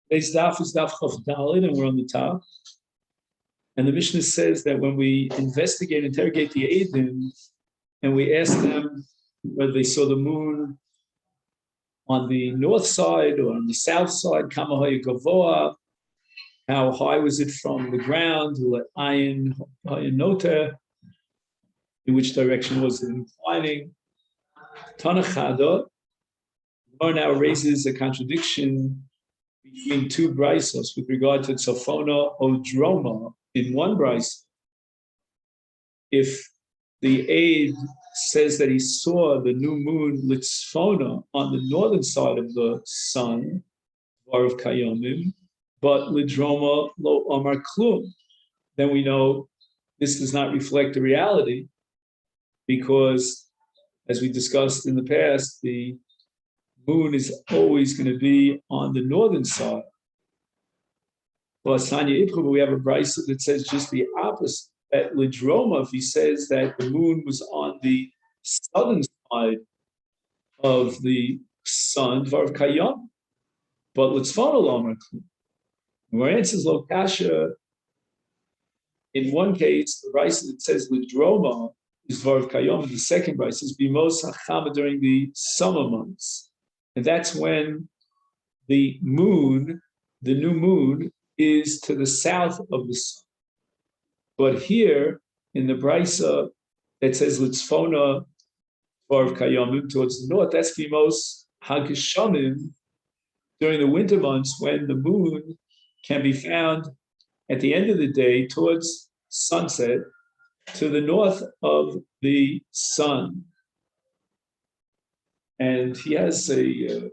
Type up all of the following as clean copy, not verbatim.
Today's daf is daf Chav Daled, and we're on the top. And the Mishnah says that when we interrogate the Eidim, and we ask them whether they saw the moon on the north side or on the south side, Kamahay Gavoa, how high was it from the ground, Ayin Nota, in which direction was it inclining? Tanachada, now raises a contradiction between two brisos with regard to Tzafona or Droma. In one bris, if the aide says that he saw the new moon Litzfona on the northern side of the sun, Var of Kayomim, but Lidroma lo Omar Klum, then we know this does not reflect the reality, because as we discussed in the past, the moon is always going to be on the northern side. Well, we have a brisa that says just the opposite. At Lidroma, if he says that the moon was on the southern side of the sun, Dvar Kayam, but Litzfona Lomar. Our answer is Lokasha. In one case, the brisa that says Lidroma is Dvar Kayam, and the second brisa is Bimos Hachama during the summer months. And that's when the moon, the new moon, is to the south of the sun. But here, in the brisa that says Litzfona Bar Kayamim towards the north, that's Bimos Hagishamim during the winter months, when the moon can be found at the end of the day towards sunset to the north of the sun. And he has a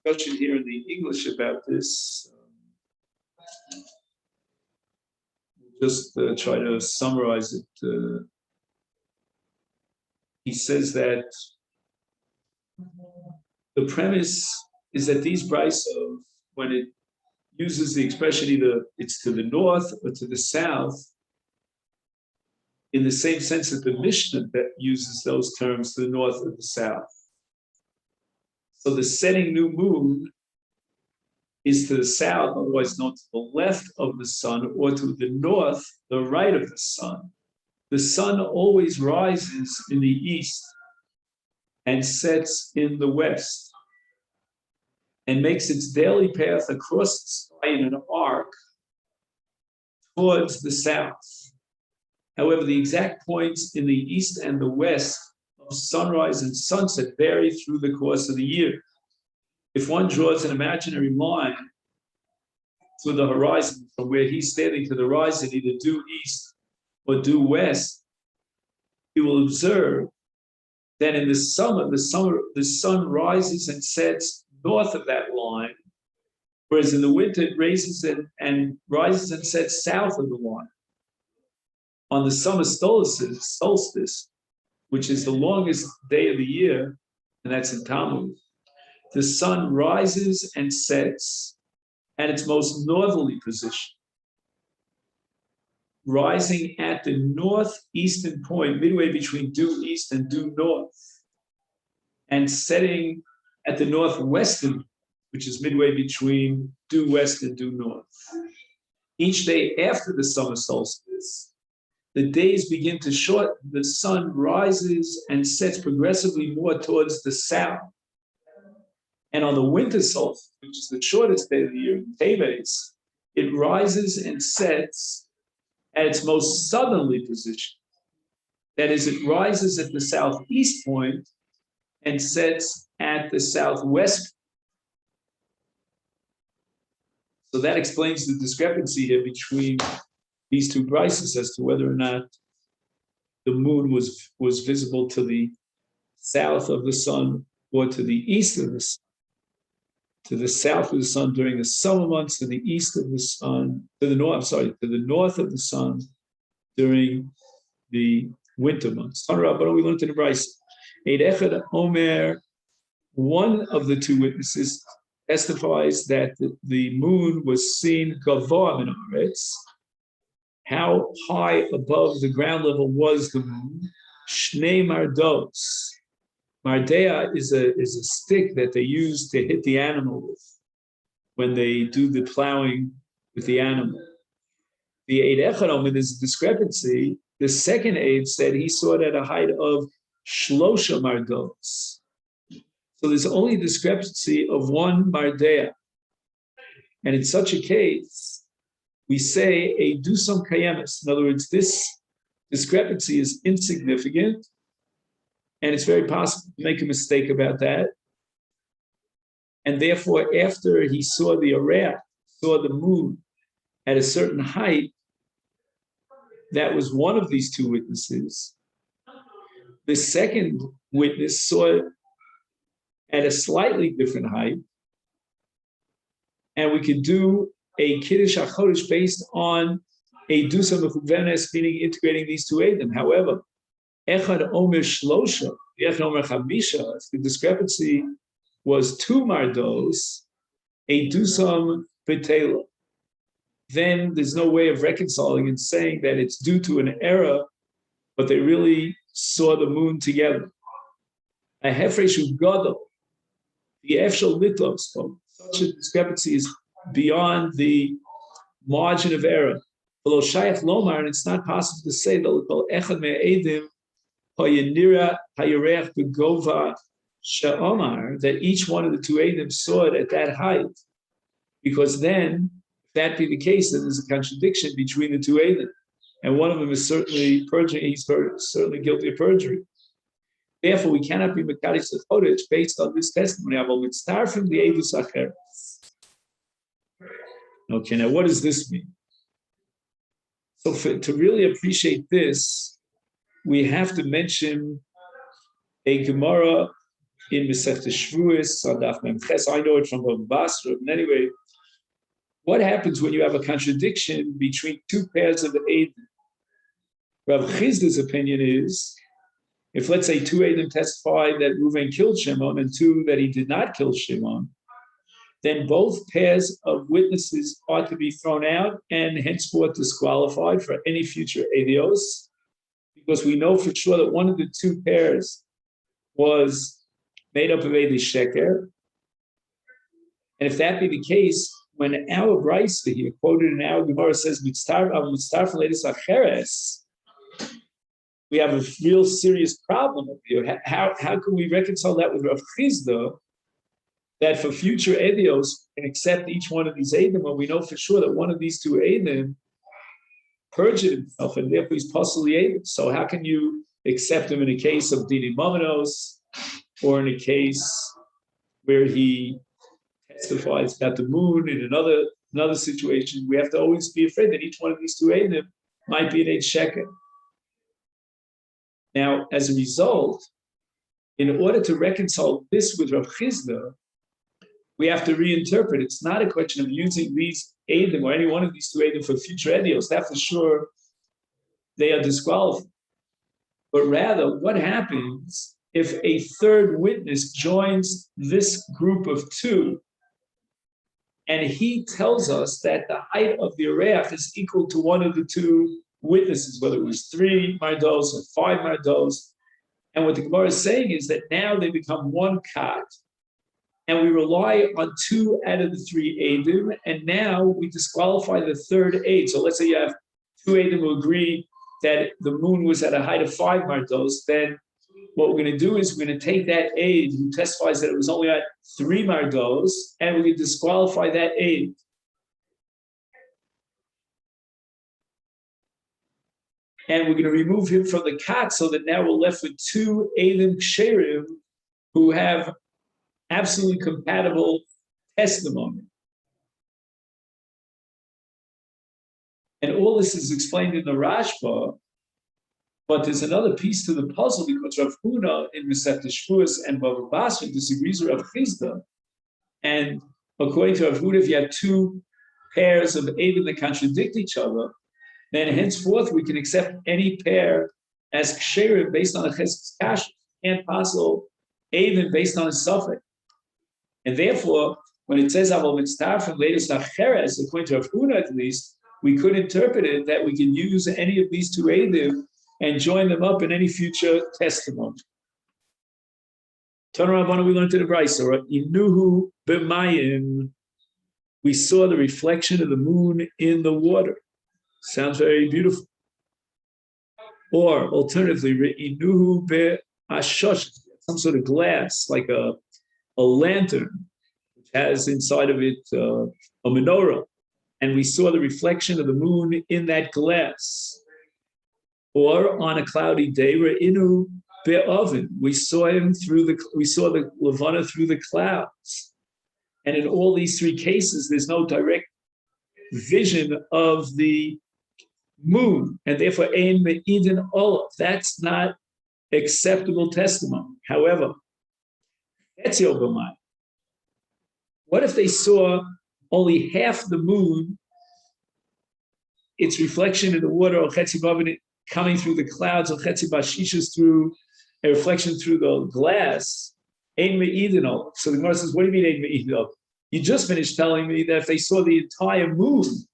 discussion here in the English about this. Just try to summarize it. He says that the premise is that these brisos, when it uses the expression either it's to the north or to the south, in the same sense that the Mishnah that uses those terms to the north or the south. So the setting new moon is to the south, otherwise known to the left of the sun, or to the north, the right of the sun. The sun always rises in the east and sets in the west and makes its daily path across the sky in an arc towards the south. However, the exact points in the east and the west of sunrise and sunset vary through the course of the year. If one draws an imaginary line to the horizon from where he's standing to the horizon, either due east or due west, he will observe that in the summer, the sun rises and sets north of that line, whereas in the winter it raises and rises and sets south of the line. On the summer solstice, which is the longest day of the year, and that's in Tammuz, the sun rises and sets at its most northerly position, rising at the northeastern point, midway between due east and due north, and setting at the northwestern, which is midway between due west and due north. Each day after the summer solstice, the days begin to shorten. The sun rises and sets progressively more towards the south. And on the winter solstice, which is the shortest day of the year, Teves, it rises and sets at its most southerly position. That is, it rises at the southeast point and sets at the southwest. So that explains the discrepancy here between these two brises as to whether or not the moon was visible to the south of the sun or to the east of the sun. To the south of the sun during the summer months, to the east of the sun, to the north of the sun during the winter months. We learned in the Bryce. One of the two witnesses testifies that the moon was seen gavoa min haaretz. How high above the ground level was the moon? Shnei mardos. Mardea is a stick that they use to hit the animal with. when they do the plowing with the animal. The Eid Echad Omer, there's a discrepancy. The second Eid said he saw it at a height of Shlosha Mardos. So there's only a discrepancy of one Mardea. And in such a case, we say a Dusam Kayemis. In other words, this discrepancy is insignificant, and it's very possible to make a mistake about that. And therefore, after he saw the Areach, saw the moon at a certain height, that was one of these two witnesses. The second witness saw it at a slightly different height, and we could do a Kiddush HaChodesh based on a Dusa Mechuvenes, meaning integrating these two Eidim. However, Echad Omer Shlosha, Echad Omer Chamisha, if the discrepancy was two Mardos, a Dusam Betela, then there's no way of reconciling and saying that it's due to an error, but they really saw the moon together. A Hefreshu Gadol, the Efshel Litov spoke. Such a discrepancy is beyond the margin of error. Below Shayach Lomar, and it's not possible to say that each one of the two Eidim saw it at that height, because then, if that be the case, then there's a contradiction between the two Eidim, and one of them is certainly perjury. He's certainly guilty of perjury. Therefore, we cannot be Mekadosh Chodesh based on this testimony. I will start from the Eidus Acher. Okay, now what does this mean? So to really appreciate this, we have to mention a Gemara in Masechet Shvuos, Sadaf Memches. I know it from Bava Basra. But anyway, what happens when you have a contradiction between two pairs of Eidim? Rav Chizda's opinion is, if let's say two Eidim testified that Reuven killed Shimon and two that he did not kill Shimon, then both pairs of witnesses are to be thrown out and henceforth disqualified for any future Eidios, because we know for sure that one of the two pairs was made up of Eidi Sheker. And if that be the case, when our Brisa here, quoted in our Gemara, says, Mitztar for Leidus Acheres, we have a real serious problem here. How can we reconcile that with Rav Chizda, that for future Eidios can accept each one of these Eidim, when we know for sure that one of these two Eidim perjured himself and therefore he's possibly Eidim? So how can you accept him in a case of Didi Momenos, or in a case where he testifies about the moon in another situation? We have to always be afraid that each one of these two Eidim might be an Eid Sheker. Now, as a result, in order to reconcile this with Rav Chizda, we have to reinterpret. It's not a question of using these Eidim or any one of these two Eidim for future Eidios. That for sure they are disqualified. But rather, what happens if a third witness joins this group of two, and he tells us that the height of the Areach is equal to one of the two witnesses, whether it was 3 Mardos or 5 Mardos. And what the Gemara is saying is that now they become one kat, and we rely on 2 out of the 3 Eidim, and now we disqualify the third Eid. So let's say you have 2 Eidim who agree that the moon was at a height of 5 Mardos, then what we're going to do is we're going to take that Eid who testifies that it was only at 3 Mardos, and we're going to disqualify that Eid. And we're going to remove him from the kat, so that now we're left with 2 Eidim Ksherim who have absolutely compatible testimony. And all this is explained in the Rashba, but there's another piece to the puzzle, because Rav Huna in Masechet Shvuos and Bava Basra disagrees with Rav Chizda. And according to Rav Huna, if you have 2 pairs of Eidim that contradict each other, then henceforth we can accept any pair as ksherim based on a cheskes kasher. Can't possible Eidim based on a suffix. And therefore, when it says Aval Mitztar from Leidus Acheres, according to Rav Huna at least, we could interpret it that we can use any of these 2 Eidim and join them up in any future testimony. Turn around, we learned to the Brisa, Inuhu b'mayim. we saw the reflection of the moon in the water. Sounds very beautiful. Or alternatively, re'inuhu be'ashosh, some sort of glass, like a lantern, which has inside of it a menorah. And we saw the reflection of the moon in that glass. Or on a cloudy day, re'inu be'oven, we saw the Levana through the clouds. And in all these three cases, there's no direct vision of the moon, and therefore ein me'idin olav. That's not acceptable testimony. However, what if they saw only half the moon, its reflection in the water, or coming through the clouds, or through a reflection through the glass? Ein me'idin olav. So the Gemara says, what do you mean ein me'idin olav? You just finished telling me that if they saw the entire moon,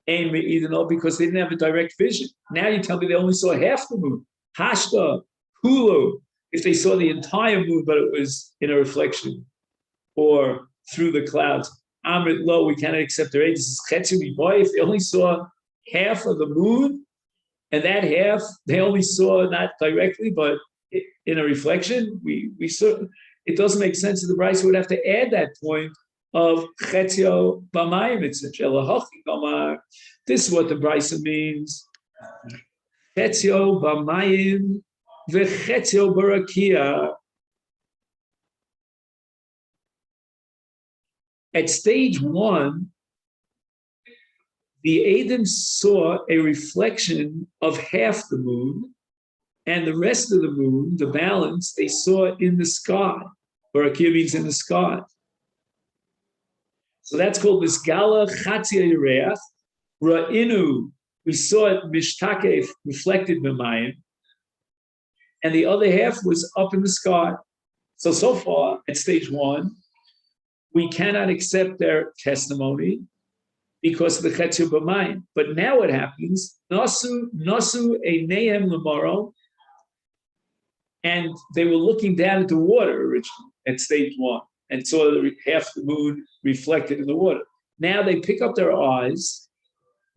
ein me'idin olav, because they didn't have a direct vision. Now you tell me they only saw half the moon. Hashta, hulu, if they saw the entire moon, but it was in a reflection or through the clouds. Amrit lo, we cannot accept their age. This is chetzi boy. If they only saw half of the moon, and that half they only saw not directly, but in a reflection, we saw it doesn't make sense that the Bryce would have to add that point of chetzio b'mayim. It's this is what the Bryce means. Chetzio b'mayim v'chetzio b'rakia. At stage one, the Adam saw a reflection of half the moon, and the rest of the moon, the balance, they saw in the sky. Barakia means in the sky. So that's called Misgala Chatzia Yereach. Ra'inu, we saw it Mishtakef, reflected B'mayim, and the other half was up in the sky. So far, at stage one, we cannot accept their testimony because of the Chetzio B'mayim. But now what happens? Nasu Einehem Lamaro, and they were looking down at the water originally at stage one and saw half the moon reflected in the water. Now they pick up their eyes,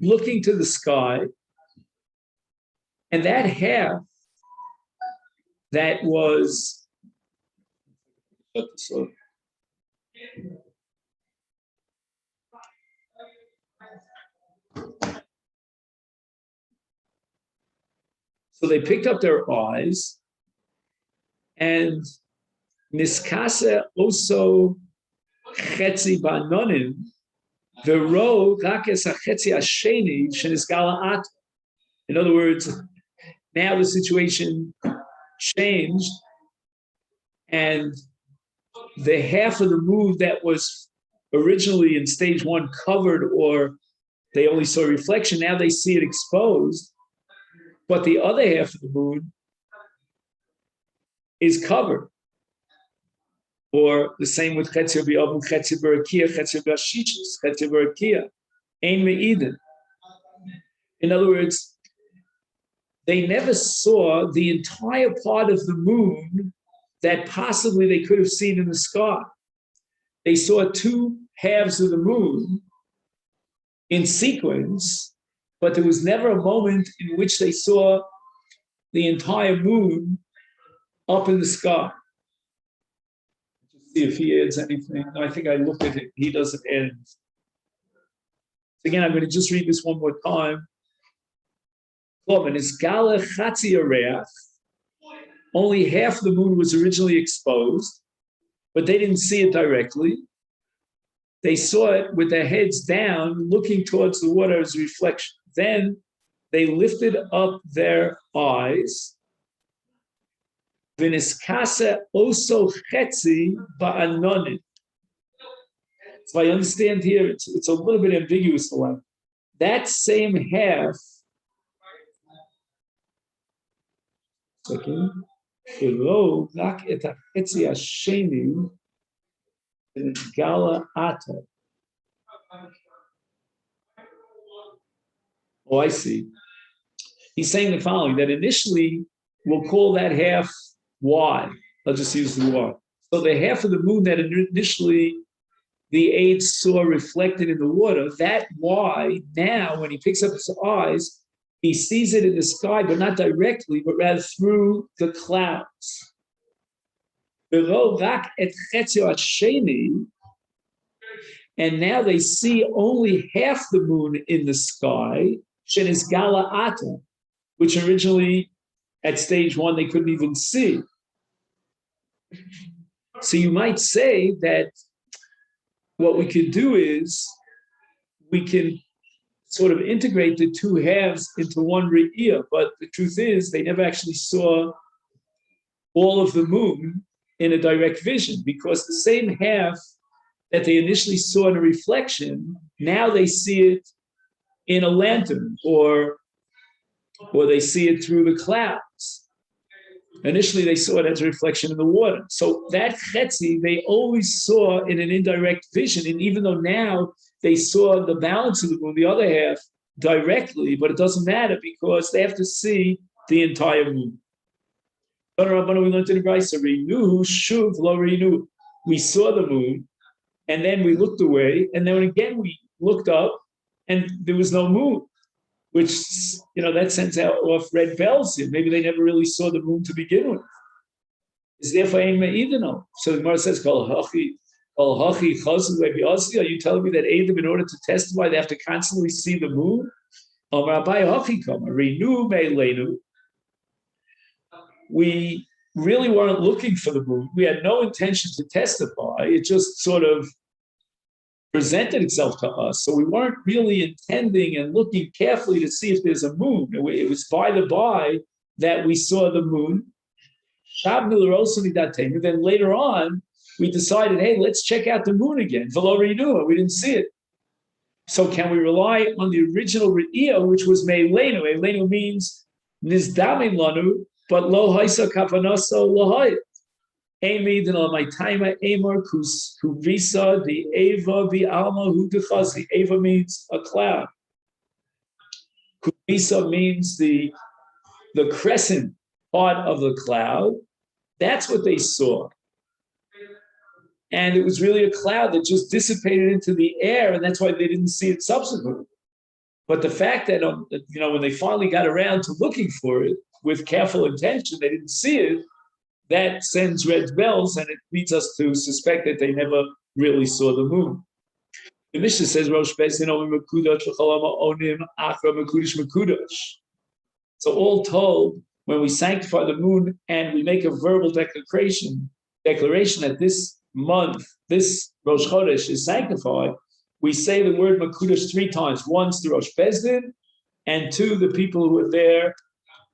looking to the sky, and that half that was so they picked up their eyes, and Niskase also chetzi banonim v'ro rakes hachetzi hasheni shenisgala at. In other words, now the situation changed, and the half of the moon that was originally in stage one covered, or they only saw reflection, now they see it exposed, but the other half of the moon is covered. Or the same with Chetzio B'Avu, Chetzio B'Rakia, Chetzio B'Ashichus, Chetzio B'Rakia, Ein Me'idin. In other words, they never saw the entire part of the moon that possibly they could have seen in the sky. They saw two halves of the moon in sequence, but there was never a moment in which they saw the entire moon up in the sky. Let's see if he adds anything. No, I think I looked at it. He doesn't add. Again, I'm going to just read this one more time. Only half the moon was originally exposed, but they didn't see it directly. They saw it with their heads down, looking towards the water as a reflection. Then they lifted up their eyes. V'niskase oso chetzi ba'anonim. So I understand here, it's a little bit ambiguous. That same half, oh, I see. He's saying the following, that initially we'll call that half Y. I'll just use the Y. So the half of the moon that initially the aide saw reflected in the water. That's why now, when he picks up his eyes, he sees it in the sky, but not directly, but rather through the clouds. And now they see only half the moon in the sky, which originally at stage one they couldn't even see. So you might say that what we could do is we can sort of integrate the two halves into one re'iyah, but the truth is they never actually saw all of the moon in a direct vision, because the same half that they initially saw in a reflection, now they see it in a lantern, or they see it through the clouds. Initially, they saw it as a reflection in the water. So that chetzi, they always saw in an indirect vision. And even though now they saw the balance of the moon, the other half, directly, but it doesn't matter because they have to see the entire moon. We learned in the Brisa, we saw the moon, and then we looked away, and then again we looked up, and there was no moon, which, that sends out off red bells. Maybe they never really saw the moon to begin with. Is therefore ein me'idino. So the Gemara says, Kol hachi chazu le'bi'asi. Are you telling me that Eidim, in order to testify, they have to constantly see the moon? We really weren't looking for the moon. We had no intention to testify. It just sort of presented itself to us. So we weren't really intending and looking carefully to see if there's a moon. It was by the by that we saw the moon. Then later on, we decided, hey, let's check out the moon again. We didn't see it. So can we rely on the original re'iyah, which was me'elenu? Me'elenu means nizdamin lanu, but lo haisa kavanaso lahayit. Ava means a cloud. Kuvisa means the crescent part of the cloud. That's what they saw. And it was really a cloud that just dissipated into the air, and that's why they didn't see it subsequently. But the fact that, when they finally got around to looking for it with careful intention, they didn't see it, that sends red bells, and it leads us to suspect that they never really saw the moon. The Mishnah says, Rosh So all told, when we sanctify the moon and we make a verbal declaration that this month, this Rosh Chodesh is sanctified, we say the word Makudash 3 times. Once to Rosh Bezdin, and 2, the people who are there,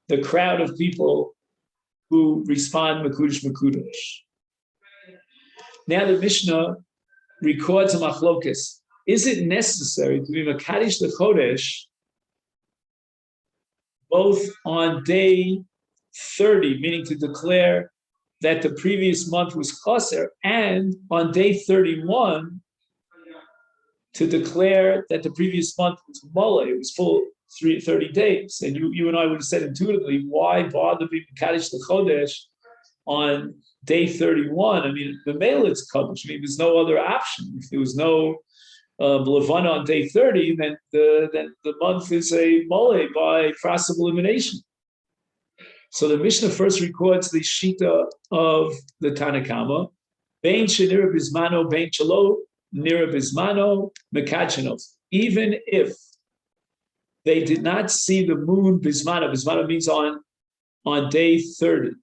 the crowd of people who respond Makudash. Now the Mishnah records a machlokes. Is it necessary to be Makadish the Chodesh both on day 30, meaning to declare that the previous month was chaser, and on day 31 to declare that the previous month was mole, it was full 30 days? And you and I would have said intuitively, why bother being Kaddish the Chodesh on day 31? I mean, the male it's Kaddish. I mean, there's no other option. If there was no Levana on day 30, then the month is a mole by process of elimination. So the Mishnah first records the Shita of the Tanakama, Bein Shenira Bismano, Bein Chalo, Nira Bismano, Mekachinov. Even if they did not see the moon Bismano, Bismano means on day 30,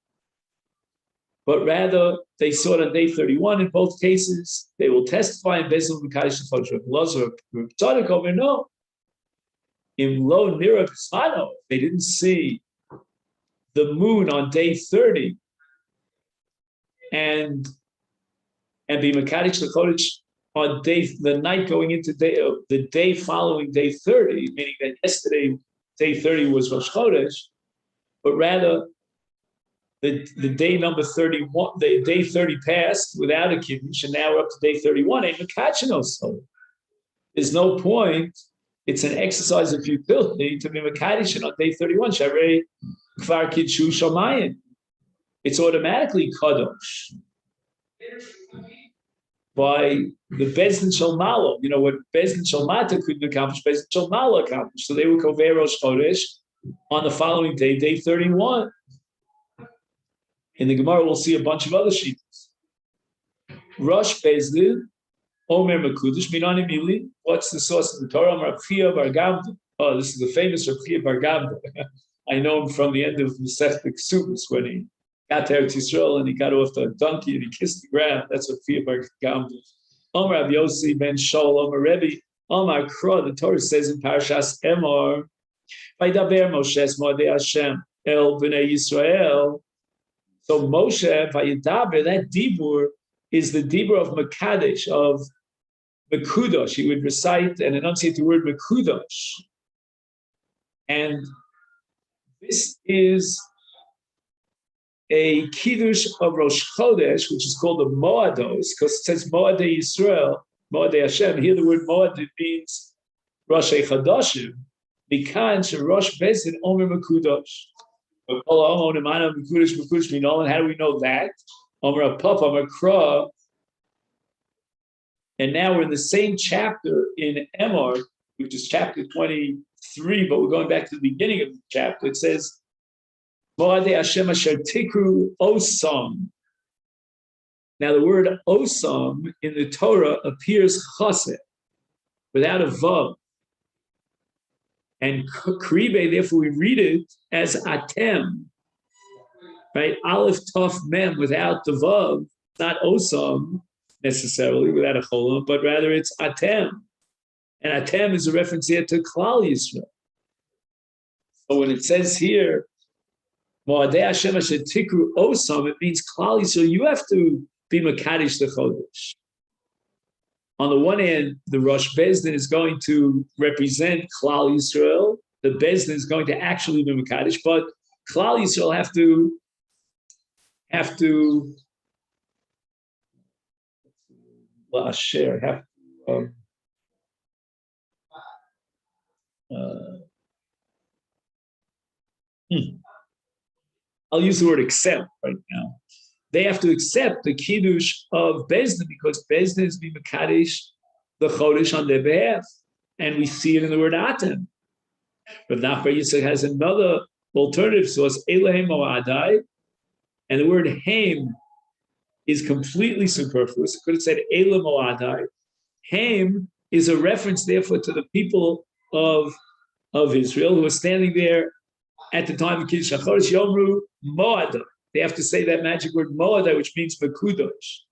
but rather they saw it on day 31. In both cases, they will testify in Bezdin Mekadosh Chodesh. Lazar, Tzaddik over no. In Lo Nira Bismano, they didn't see the moon on day 30 and be Mekadosh Chodesh on the night going into the day following day 30, meaning that yesterday, day 30 was Rosh Chodesh, but rather the day number 31, the day 30 passed without a kiddush, and now we're up to day 31. So there's no point. It's an exercise of futility to be Mekadosh on day 31. Sharei Kvar Kidshu Shamayim. It's automatically Kadosh. by the Bezdin Shel Malo. What Bezdin Shel Mata couldn't accomplish, Bezdin Shel Malo accomplished. So they were Kovei Rosh Chodesh on the following day, day 31. In the Gemara, we'll see a bunch of other sheets. Rosh Bezdin, Omer Mekudesh, Minani Mili. What's the source of the Torah? Rav Chia Bar Gamda. Oh, this is the famous Rav Chia Bar Gamda. I know him from the end of Masechet Ksubos when he got to Eretz Yisrael and he got off the donkey and he kissed the ground. That's Rav Chia Bar Gamda. Omer Rav Yossi ben Shaul Omer Rebbe. Omar Kra, the Torah says in Parashas Emor, Vaydaber Moshe Moadei Hashem El Bnei Yisrael. So Moshe, Vayedaber, that Dibur is the Dibur of Mekadesh, of Mekudosh. He would recite and enunciate the word Mekudosh. And this is a Kiddush of Rosh Chodesh, which is called the Moados, because it says Moadei Yisrael, Moadei Hashem. Here the word Moad means Rosh Chodashim, because Rosh Bezdin Omer Mekudosh. And how do we know that? Omer Papa, Omer Kra. And now we're in the same chapter in Emor, which is chapter 23, but we're going back to the beginning of the chapter. It says, Moadei Hashem asher tikru osam. Now the word osam in the Torah appears chased, without a vav. And kribe, therefore we read it as atem, right? Aleph tov mem without the vav, not osam necessarily without a cholam, but rather it's atem. And atem is a reference here to Klal Yisrael. So when it says here, Moadei Hashem asher tikru osam, it means Klal Yisrael, you have to be Mekadesh the Chodesh. On the one hand, the Rosh Bezdin is going to represent Klal Yisrael. The Bezdin is going to actually be Mekadesh, but Klal Yisrael have to I'll use the word accept right now. They have to accept the Kiddush of Bezdin because Bezdin is being Mekadesh the Chodesh on their behalf. And we see it in the word Atem. Rav Nachbar Yitzchak has another alternative source, Elohim Moadai, and the word Haim is completely superfluous. It could have said Elohim Moadai. Haim is a reference, therefore, to the people of Israel who are standing there at the time of Kiddush HaChodesh, Yomru Moadai. They have to say that magic word Moadai, which means Mekudosh.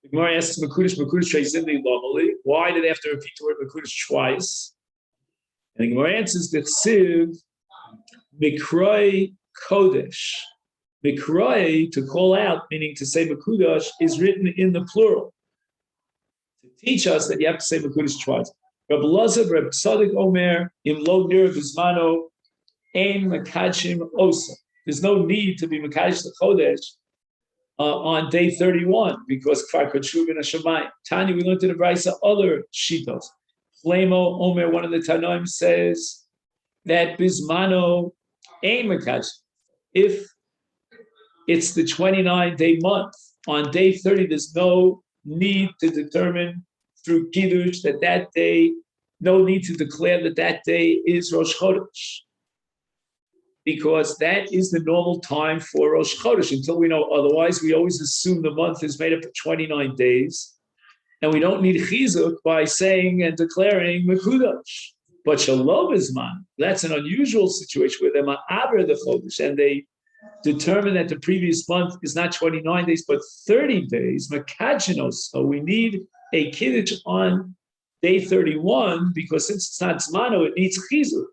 The Gemara asks Mekudosh Shayzimli Lomali. Why do they have to repeat the word Mekudosh twice? And the Gemara answers the Chsiv Mikroi Kodesh. Mikroi, to call out, meaning to say Mekudosh, is written in the plural. To teach us that you have to say Mekudosh twice. Rabbi Lazar, Rabbi Tzadik Omer, Im Lo Nir Bizmano, Ein Makachim Osa. There's no need to be Mekadesh the Chodesh on day 31 because Kfar Katshuv in Hashemayim. Tani, we learned in the Brisa other shitos. Flamo Omer, one of the Tanoim, says that Bismano Ein Mekadesh. If it's the 29-day month, on day 30, there's no need to determine through Kiddush that day, no need to declare that day is Rosh Chodesh. Because that is the normal time for Rosh Chodesh. Until we know otherwise, we always assume the month is made up of 29 days, and we don't need chizuk by saying and declaring Mekudosh. But Shalom Izman, that's an unusual situation where they're ma'aber the Chodesh, and they determine that the previous month is not 29 days, but 30 days, Mekajinos. So we need a Kiddush on day 31, because since it's not Zmano, it needs chizuk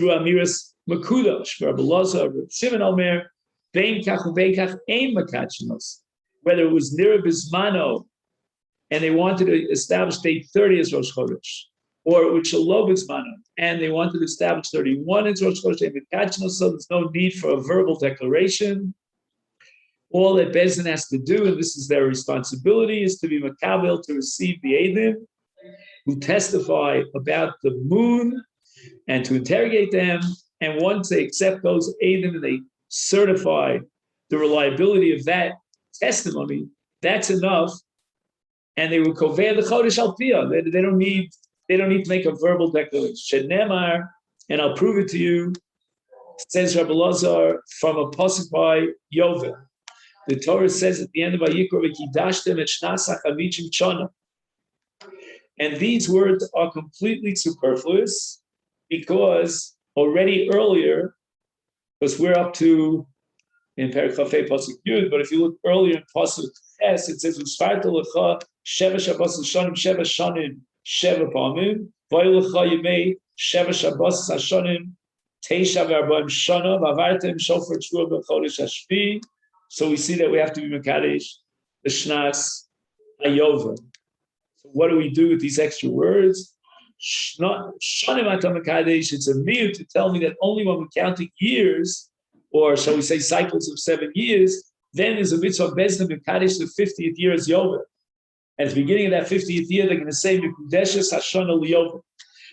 through Amiras Mekudosh, Rabbi Lazar, Rabbi Shimon Omer, Bein Kach u'Bein Kach Ein Mekachinos. Whether it was Nira Bismano and they wanted to establish day 30 as Rosh Chodesh, or it was Shalom Bismano and they wanted to establish 31 as Rosh Chodesh, Ein Mekachinos, so there's no need for a verbal declaration. All that Bezdin has to do, and this is their responsibility, is to be Makabel, to receive the Eidim who testify about the moon and to interrogate them. And once they accept those Eidim and they certify the reliability of that testimony, that's enough and they will convey the chodesh al piyah. They don't need to make a verbal declaration. Shenemar, and I'll prove it to you. Says Rabbi Lazar from a pasuk by Yovel. The Torah says at the end of Vayikra, "V'kidashtem et shnasach amichim chana," and these words are completely superfluous because already earlier, because we're up to in Perek Chafei pasuk Yud, but if you look earlier in pasuk Ches, it says "Ushvarta lecha sheva shabbos shanim sheva shanim sheva pamim v'ylecha yemei sheva shabbos shanim teisha v'arbaim shana v'avartem shofar t'shua b'chodesh hashvi." So we see that we have to be mekadesh the shnas hayova. So what do we do with these extra words? Shanim atam mekadesh. It's a mir to tell me that only when we're counting years, or shall we say cycles of 7 years, then there's a mitzvah bezdin mekadesh the 50th year is yovel. At the beginning of that 50th year, they're going to say mikudeshes hashana liyovel.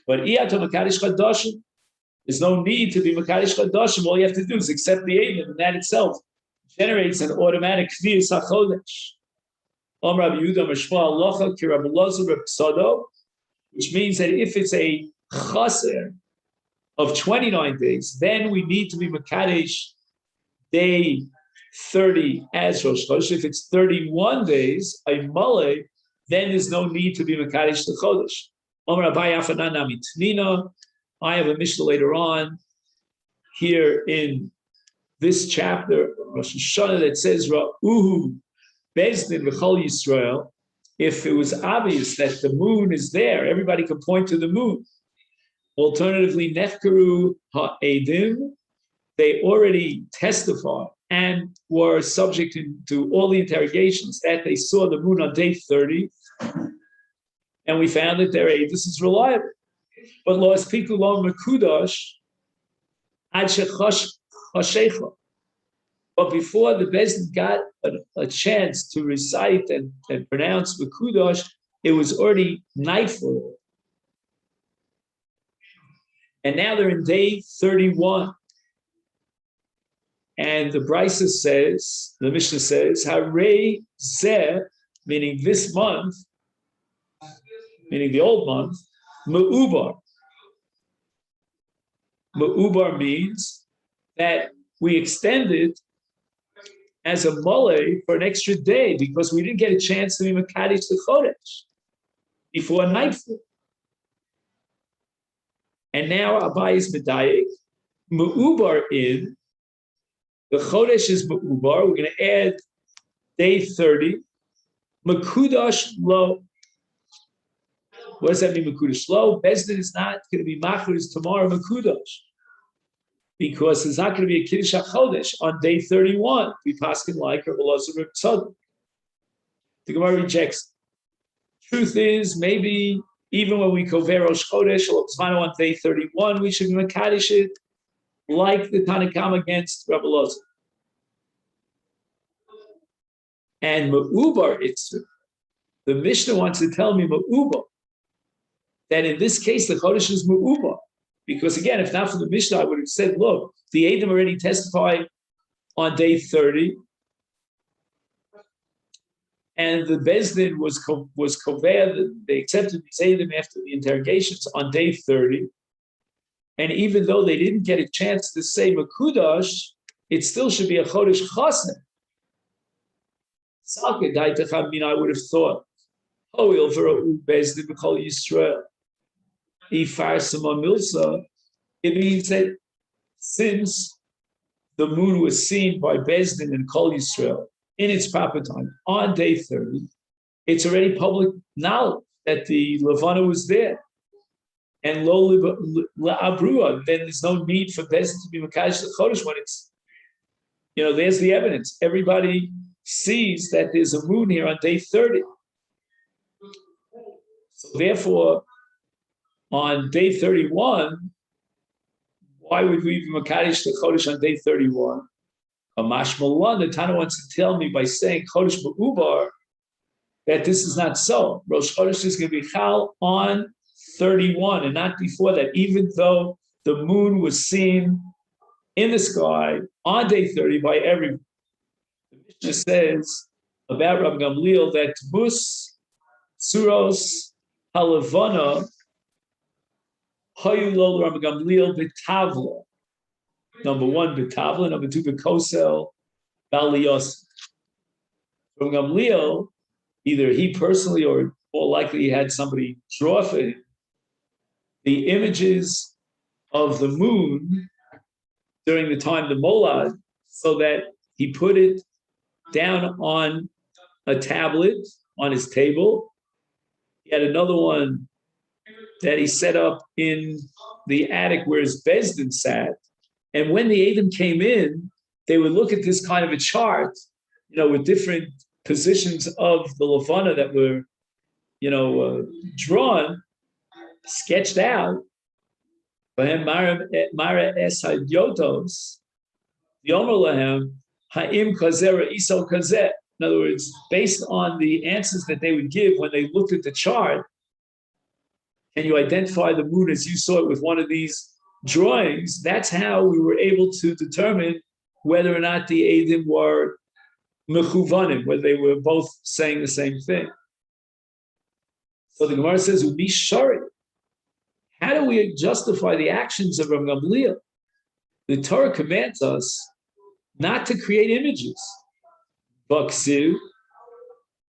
But iatam mekadesh chadashim. There's no need to be mekadesh chadashim. All you have to do is accept the eidim, and that itself generates an automatic kviyas hachodesh. Rabbi Yehuda Mashma Alocha ki Rabbi Lazar B'Psado, which means that if it's a chaser of 29 days, then we need to be mekadesh day 30 as Rosh Chodesh. If it's 31 days, a male, then there's no need to be mekadesh the chodesh. I have a mishnah later on here in this chapter, Rosh Hashana, that says, Ra'uhu Bezdin V'chol Yisrael. If it was obvious that the moon is there, everybody can point to the moon. Alternatively, Nefkaru Ha'edim, they already testified and were subject to all the interrogations that they saw the moon on day 30, and we found that their aid, this is reliable. But Lo Espiku Lo Mekudash Ad Shechosh Choshecha. But before the Bezdin got a chance to recite and pronounce Mekudash, it was already nightfall. And now they're in day 31. And the Brisa says, the Mishnah says, Harei Zeh, meaning this month, meaning the old month, Me'ubar. Me'ubar means that we extended as a mole for an extra day because we didn't get a chance to be Mekadesh the Chodesh before nightfall. And now Abai is Medayik. Me'ubar in, the Chodesh is Me'ubar. We're going to add day 30. Mekudash Lo. What does that mean, Mekudash Lo? Bezdin is not going to be Machris tomorrow, Mekudash. Because there's not going to be a Kiddush HaChodesh on day 31. We pass him like Rabbi Lazar B'Tzadok. The Gemara rejects. Truth is, maybe even when we cover Rosh Chodesh or Tzvano on day 31, we should Mekadesh it like the Tanakam against Rabbi Lazar. And Me'ubar Itzur, the Mishnah wants to tell me Me'ubar, that in this case the Chodesh is Me'ubar. Because again, if not for the Mishnah, I would have said, look, the Edom already testified on day 30, and the Bezdin was Kovea, they accepted these Edom after the interrogations on day 30, and even though they didn't get a chance to say Mekudash, it still should be a Chodesh Chasna. I would have thought, Hoil V'ra'u Bezdin B'chol Yisrael. It means that since the moon was seen by Bezdin and Kol Yisrael in its proper time on day 30, it's already public knowledge that the Levana was there. And Lo La'abrua, then there's no need for Bezdin to be Mekadesh the Chodesh when it's, there's the evidence. Everybody sees that there's a moon here on day 30. So therefore, on day 31, why would we be Mekadesh the Chodesh on day 31? A Mashmalan, the Tana wants to tell me by saying Chodesh Me'ubar that this is not so. Rosh Chodesh is going to be Chal on 31 and not before that, even though the moon was seen in the sky on day 30 by everyone. The Mishnah says about Rabbi Gamliel that Mus Suros halavana hayu lo Rabbi Gamliel b'tavla. Number one, b'tavla. Number two, b'kosel baliyos. From Gamliel, either he personally or more likely he had somebody draw for him the images of the moon during the time of the Molad, so that he put it down on a tablet on his table. He had another one that he set up in the attic where his Bezdin sat. And when the Adam came in, they would look at this kind of a chart, with different positions of the Levana that were, drawn, sketched out. Mara es hadyotos, the Omer lahem, ha'im kazera iso kazeh. In other words, based on the answers that they would give when they looked at the chart, can you identify the moon as you saw it with one of these drawings? That's how we were able to determine whether or not the Eidim were mechuvanim, whether they were both saying the same thing. So the Gemara says, "Umi shari." How do we justify the actions of Rav Gamliel? The Torah commands us not to create images. Vaksiv,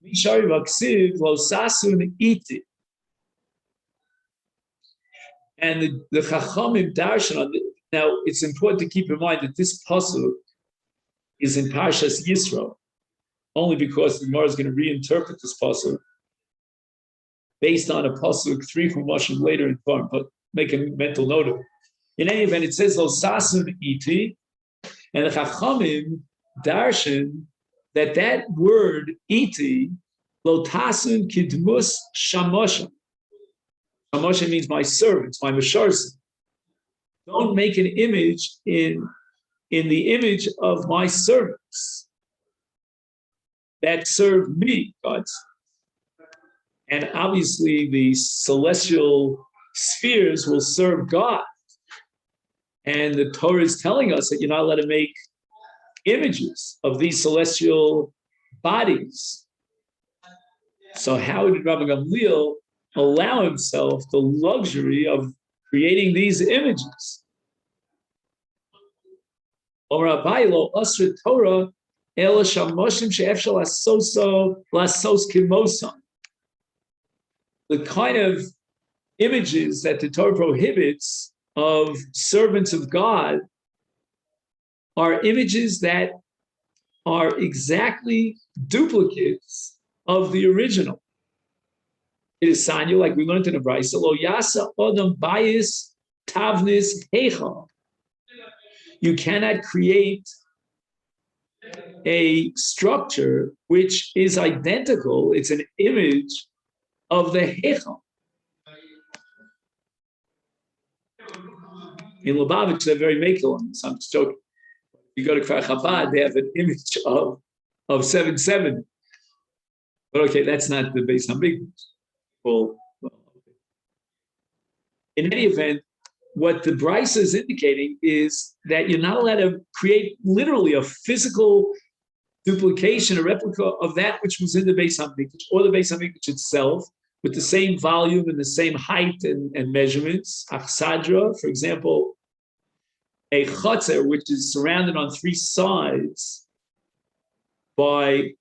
mishari vaksiv, lo sasun iti. And the Chachamim darshan. Now, it's important to keep in mind that this pasuk is in Parshas Yisro, only because the Gemara is going to reinterpret this pasuk based on a pasuk 3 from Moshe later in Farm, but make a mental note of it. In any event, it says lo sasun iti, and the Chachamim darshan that word iti lo tasun kidmus shamosha. Shamosha means my servants, my masharsim. Don't make an image in the image of my servants that serve me, God. And obviously the celestial spheres will serve God. And the Torah is telling us that you're not allowed to make images of these celestial bodies. So how did Rabbi Gamliel allow himself the luxury of creating these images? The kind of images that the Torah prohibits of servants of God are images that are exactly duplicates of the original. It is Sanya, like we learned in the Brisa, lo yasa odam bayis tavnis hecha. You cannot create a structure which is identical. It's an image of the hecha. In Lubavitch, they're very makel on this. I'm just joking. You go to Kfar Chabad, they have an image of 770. But okay, that's not the Beis Hamikdash. Well, in any event, what the Brisa is indicating is that you're not allowed to create literally a physical duplication, a replica of that which was in the Beis Hamikdash or the Beis Hamikdash itself, with the same volume and the same height and measurements. Achsadra, for example, a chotzer which is surrounded on 3 sides by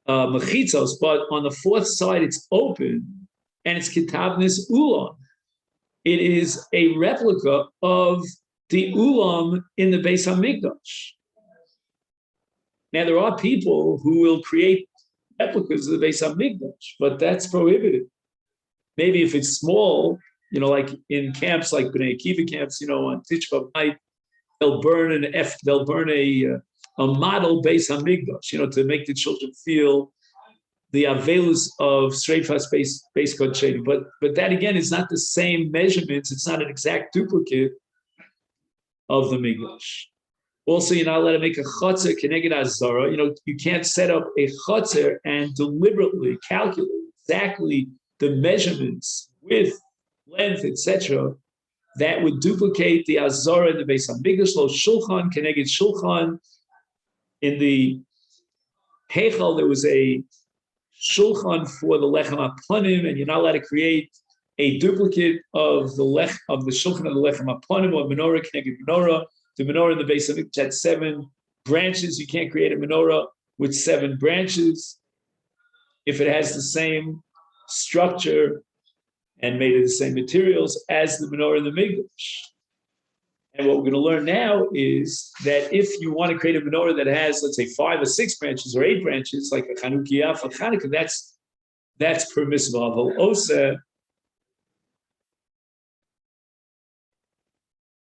mechitzos, but on the 4th side it's open and it's kitabnis ulam. It is a replica of the ulam in the Beis Hamikdash. Now there are people who will create replicas of the Beis Hamikdash, but that's prohibited. Maybe if it's small, like in camps like Bnei Akiva camps, on Tisha B'Av night, they'll burn a model Beis Hamikdash, to make the children feel the avelus of Sreifas Beis Kodesh. But that again is not the same measurements. It's not an exact duplicate of the Mikdash. Also, you're not allowed to make a chotzer keneged azara. You can't set up a chotzer and deliberately calculate exactly the measurements, width, length, etc. That would duplicate the azara in the Beis Hamikdash. Lo shulchan keneged shulchan. In the Heichal, there was a shulchan for the lechem apanim, and you're not allowed to create a duplicate of the shulchan of the lechem apanim or menorah connected menorah. The menorah in the base of it had 7 branches. You can't create a menorah with 7 branches if it has the same structure and made of the same materials as the menorah in the Mikdash. And what we're going to learn now is that if you want to create a menorah that has, let's say, 5 or 6 branches or 8 branches, like a Chanukiah for Chanukah, that's permissible.